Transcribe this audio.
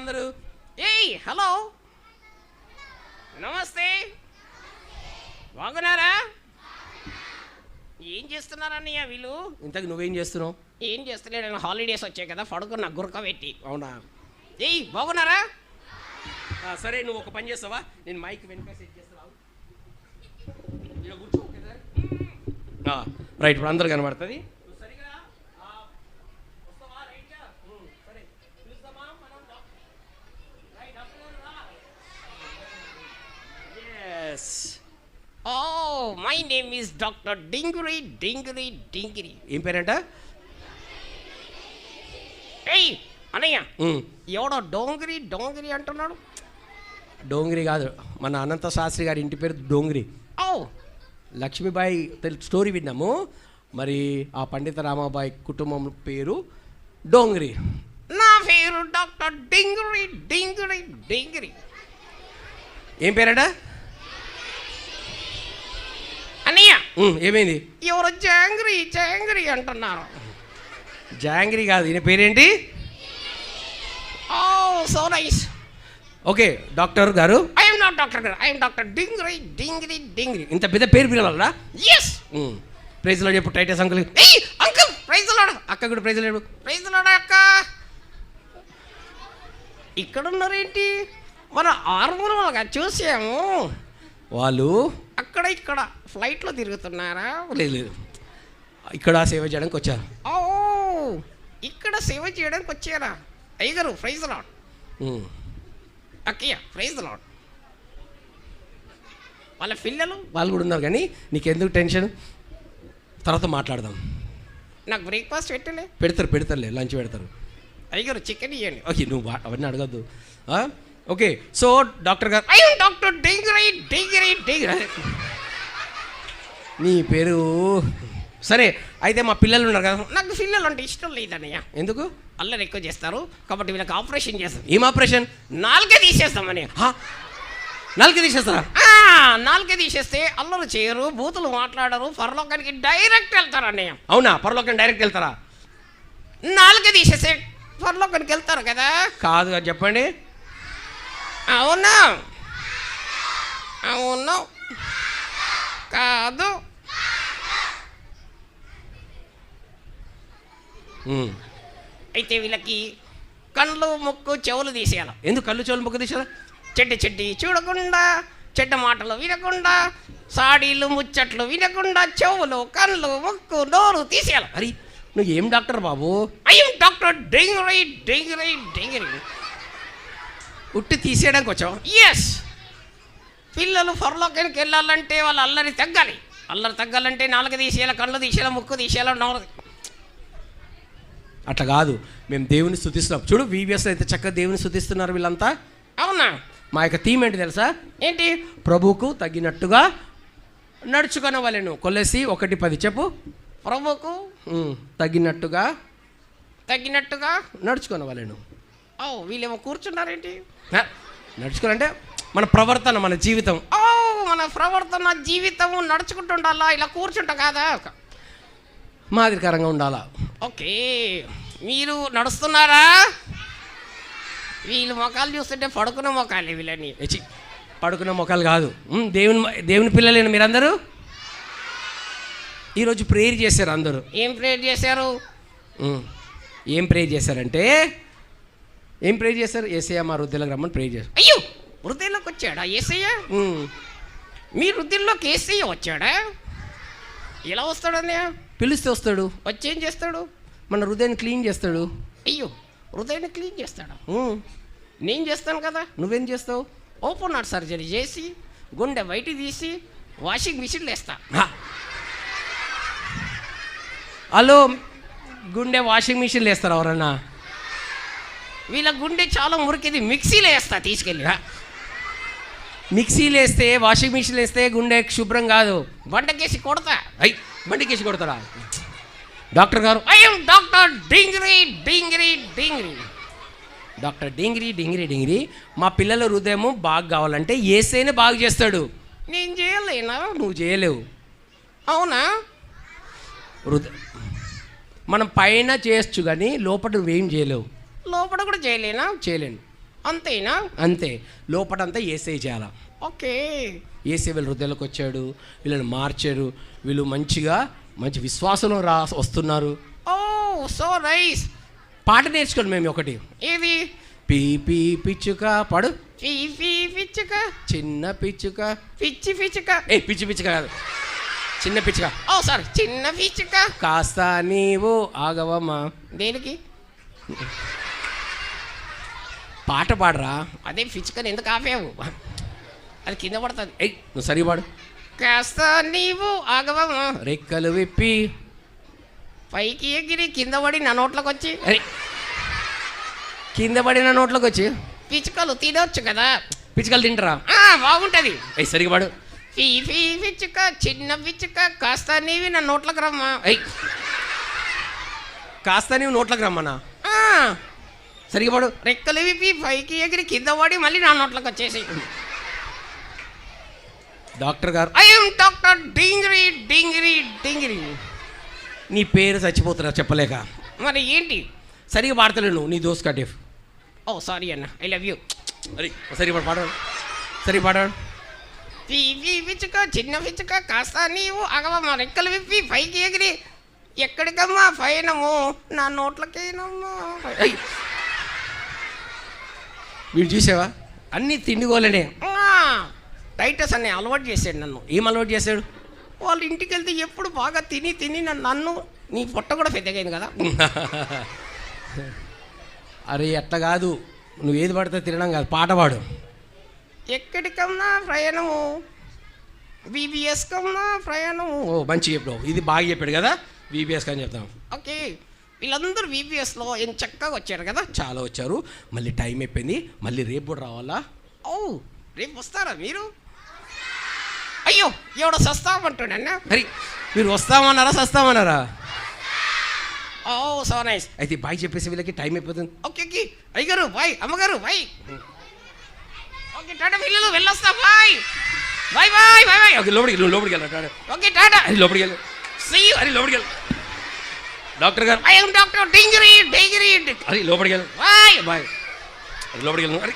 అందరూ ఏయ్ హలో నమస్తే బాగున్నారా? ఏం చేస్తున్నారన్నయ్య వీళ్ళు? ఇంతకు నువ్వేం చేస్తున్నావు? ఏం చేస్తలేడు, హాలిడేస్ వచ్చాయి కదా, పడుకున్న గురక పెట్టి. అవునా? ఏయ్ బాగున్నారా? సరే నువ్వు ఒక పని చేస్తావా, నేను మైక్ వెనక సెట్ చేస్తాను. కూర్చో రైట్, ఇప్పుడు అందరు కనబడుతుంది. Oh, my name is Dr. Dingri. ఏం పేరంట? ఏయ్ అన్నయ్య, ఎవడో డోంగిరి అంటున్నాడు. డోంగిరి కాదు, మన అనంత శాస్త్రి గారి ఇంటి పేరు డోంగిరి. ఓ లక్ష్మీబాయి స్టోరీ విన్నాము. మరి ఆ పండిత రామాబాయి కుటుంబం పేరు డోంగిరి. నా పేరు డాక్టర్ డింగిరి. ఏం పేరట అన్నయ్య? ఏమైంది? ఎవరో జాంగ్రీ అంటున్నారు. జాంగ్రీ కాదు, ఈయన పేరేంటి? ఓ సో నైస్. ఓకే డాక్టర్ గారు. ఐఎమ్ నాట్ డాక్టర్ గారు, ఐఎమ్ డాక్టర్ డింగిరి. ఇంత పెద్ద పేరు పిలవాలరా? ఎస్. ప్రైజ్లో చెప్పు టైటస్ అంకుల్. ఏయ్ అంకుల్ ప్రైజ్ లాడు. అక్క కూడా ప్రైజ్ లేడు. ప్రైజ్ లాడు అక్క. ఇక్కడ ఉన్నారేంటి? మన ఆర్మూలగా చూసాము. వాళ్ళు ఇక్కడ ఫ్లైట్లో తిరుగుతున్నారా? లేదు, ఇక్కడ సేవ చేయడానికి వచ్చారు. ఓ ఇక్కడ సేవ చేయడానికి వచ్చారా? అయ్యగారు ప్రైజ్ లాడ్. అక్కయ్య ప్రైజ్ లాడ్. వాళ్ళ పిల్లలు వాళ్ళు కూడా ఉన్నారు, కానీ నీకెందుకు టెన్షన్, తర్వాత మాట్లాడదాం. నాకు బ్రేక్ఫాస్ట్ పెట్టలే. పెడతారులే, లంచ్ పెడతారు. అయ్యగారు చికెన్ ఇవ్వండి. ఓకే, నువ్వు అవన్నీ అడగద్దు. ఓకే, సో డాక్టర్ గారు. అయ్యో డాక్టర్ డింగిరి. నీ పేరు సరే. అయితే మా పిల్లలు ఉన్నారు కదా. నాకు పిల్లలు అంటే ఇష్టం లేదన్నయ్య. ఎందుకు? అల్లరి ఎక్కువ చేస్తారు కాబట్టి వీళ్ళకి ఆపరేషన్ చేస్తాం. ఏం ఆపరేషన్? నాలుగే తీసేస్తామని. నాలుగు తీసేస్తారా? నాలుగే తీసేస్తే అల్లరి చేయరు, బూతులు మాట్లాడరు, పరలోకానికి డైరెక్ట్ వెళ్తారు అన్నయ్య. అవునా? పరలోకానికి డైరెక్ట్ వెళ్తారా? నాలుగే తీసేస్తే పరలోకానికి వెళ్తారు కదా. కాదు కదా, చెప్పండి. అవునా? కాదు. అయితే వీళ్ళకి కళ్ళు ముక్కు చెవులు తీసేయాలి. ఎందుకు కళ్ళు చెవులు ముక్కు తీసేయాలి? చెడ్డి చూడకుండా, చెడ్డ మాటలు వినకుండా, సాడీలు ముచ్చట్లు వినకుండా చెవులు కళ్ళు ముక్కు నోరు తీసేయాలి. అరే నువ్వు ఏం డాక్టర్ బాబు? I am doctor Dingiri. ఉట్టి తీసేయడానికి వచ్చావు? ఎస్. పిల్లలు పరలోకానికి వెళ్ళాలంటే వాళ్ళు అల్లరి తగ్గాలంటే నాలుగు తీసేయాలి, కళ్ళు తీసేయాలి, ముక్కు తీసేయాలి, నోరు. అట్లా కాదు, మేము దేవుని స్తుతిస్తున్నాం. చూడు VBS అయితే చక్కగా దేవుని స్తుతిస్తున్నారు వీళ్ళంతా. అవునా? మా యొక్క థీమ్ ఏంటి తెలుసా? ఏంటి? ప్రభువుకు తగినట్టుగా నడుచుకొనవలెను. కొలసి 1:10 చెప్పు. ప్రభువుకు తగినట్టుగా నడుచుకొనవలెను. వీళ్ళేమో కూర్చున్నారేంటి? నడుచుకోవాలంటే మన ప్రవర్తన, మన జీవితం. మన ప్రవర్తన జీవితము నడుచుకుంటుండాలా, ఇలా కూర్చుంటా కాదా? మాదిరికరంగా ఉండాలా. ఓకే, మీరు నడుస్తున్నారా? వీళ్ళు మొఖాలు చూస్తుంటే పడుకున్న మొఖాలే వీళ్ళని. పడుకున్న మొఖాలు కాదు, దేవుని పిల్లలేను మీరందరూ. ఈరోజు ప్రేయర్ చేశారు అందరూ. ఏం ప్రేయర్ చేశారు? ఏం ప్రేయర్ చేశారంటే యేసయ్య మా హృదయంలోకి రమ్మని ప్రేయర్ చేశారు. అయ్యో, హృదయంలోకి వచ్చాడా యేసయ్య? మీ హృదయంలోకి యేసయ్య వచ్చాడా? ఎలా వస్తాడన్నయ్య? పిలిస్తే వస్తాడు. వచ్చేం చేస్తాడు? మన హృదయాన్ని క్లీన్ చేస్తాడు. అయ్యో, హృదయాన్ని క్లీన్ చేస్తాడా? నేను చేస్తాను కదా. నువ్వేం చేస్తావు? ఓపెన్ హార్ట్ సర్జరీ చేసి గుండె బయటికి తీసి వాషింగ్ మిషన్లో వేస్తా. హలో, గుండె వాషింగ్ మిషన్లో వేస్తారు ఎవరన్నా? వీళ్ళ గుండె చాలా మురికిది, మిక్సీలో వేస్తా తీసుకెళ్ళి. మిక్సీలో వేస్తే, వాషింగ్ మిషన్లో వేస్తే గుండె శుభ్రం కాదు. బండకేసి కొడతా. బండికేసి కొడతారా? డాక్టర్ గారు. I am doctor Dingiri. Doctor Dingiri. మా పిల్లల హృదయము బాగా కావాలంటే యేసయ్యనే బాగు చేస్తాడు. నేను చేయలేనా? నువ్వు చేయలేవు. అవునా? మనం పైన చేయొచ్చు కానీ లోపల నువ్వేం చేయలేవు. లోపల కూడా చేయలేనా? చేయలేను. అంతేనా? అంతే. లోపటంతా ఏసై చేయాల. ఓకే. ఏసై వీళ్ళ హృదయాలకు వచ్చాడు, వీళ్ళని మార్చారు, వీళ్ళు మంచి విశ్వాసంలో వస్తున్నారు. ఓ సో నైస్. పాట నేర్చుకోండి మేము ఒకటి. ఏది? పీ పీ పిచ్చుక పాడు. పీ పీ పిచ్చుక, చిన్న పిచ్చుక, పిచ్చి పిచ్చుక. పిచ్చి పిచ్చుక కాదు, చిన్న పిచ్చుక. ఓ సారీ, చిన్న పిచ్చుక. కాస్త నీవు ఆగవమ్మా. దేనికి? పాట పాడరా. అదే పిచ్చుకని ఎందుకు ఆపావు? అది కింద పడుతుంది. నువ్వు సరిగా పాడు. కాస్త నీవు ఆగవమ్మా. రెక్కలు విప్పి పైకి ఎగిరి కింద పడి నా నోట్లోకి వచ్చి. కింద పడిన నోట్లోకి వచ్చి పిచ్చుకలు తినొచ్చు కదా. పిచ్చుకలు తింటారా? బాగుంటుంది. సరిగా పాడు. ఫీ ఫీ పిచ్చుక, చిన్న పిచ్చుక, కాస్త నీవి నా నోట్లోకి రమ్మా. కాస్త నీవు నోట్లోకి రమ్మన్నా. సరిగా పాడు. రెక్కలు విప్పి పైకి ఎగిరి కింద పడి మళ్ళీ నా నోట్లోకి వచ్చేసి. డాక్టర్ గారు, ఐఎమ్ డాక్టర్ డింగిరి డింగిరి డింగిరి. నీ పేరు చచ్చిపోతున్నా చెప్పలేక. మరి ఏంటి? సరిగా పాడతలేవు నువ్వు, నీ దోస్త్ కటిఫ్. ఓ సారీ అన్న, ఐ లవ్ యూ. అరే సరిగా పాడాడు, సరిగా పాడాడు. ఫీ ఫీ పిచ్చుక, చిన్న పిచ్చుక, కాస్త నీవు ఆగవమ్మా. రెక్కలు విప్పి పైకి ఎగిరి ఎక్కడికమ్మా పైనము నా నోట్లకేనమ్మా. వీడు చూసావా, అన్నీ తిండిగోలనే. టైటస్ అనే అలవాటు చేశాడు నన్ను. ఏం అలవాటు చేశాడు? వాళ్ళ ఇంటికి వెళ్తే ఎప్పుడు బాగా తిని నన్ను, నీ పొట్ట కూడా పెద్దగైంది కదా. అరే అట్లా కాదు, నువ్వు ఏది పడితే తినడం కాదు, పాట పాడు. ఎక్కడికన్నా ప్రయాణము, బీబీఎస్ కన్నా ప్రయాణము. ఓ మంచి చెప్పావు, ఇది బాగా చెప్పాడు కదా, బీబీఎస్ అని చెప్తాం. ఓకే, వీళ్ళందరూ బీబీఎస్లో ఏం చక్కగా వచ్చారు కదా. చాలా వచ్చారు, మళ్ళీ టైం అయిపోయింది, మళ్ళీ రేపు కూడా రావాలా? ఓ రేపు వస్తారా మీరు? అయ్యో ఎవడో సస్తామంటాడన్నా. మరి మీరు వస్తామన్నారా సస్తామన్నారా? Oh so nice. అయితే బాయ్ చెప్పేసి వీళ్ళకి టైం అయిపోతుంది. ఓకే ఓకే, అయ్యగారు బాయ్, అమ్మగారు బాయ్. ఓకే టాటా పిల్లలు, వెళ్ళొస్తా bye bye bye bye bye. Okay లోపలికి లోపలికి వెళ్ళా. Okay tata. అది లోపలికి వెళ్ళు. See you. అది లోపలికి వెళ్ళు. డాక్టర్ గారు, ఐ యామ్ డాక్టర్ డింగిరి డింగిరి. అది లోపలికి వెళ్ళు. Bye bye. అది లోపలికి వెళ్ళు. అరే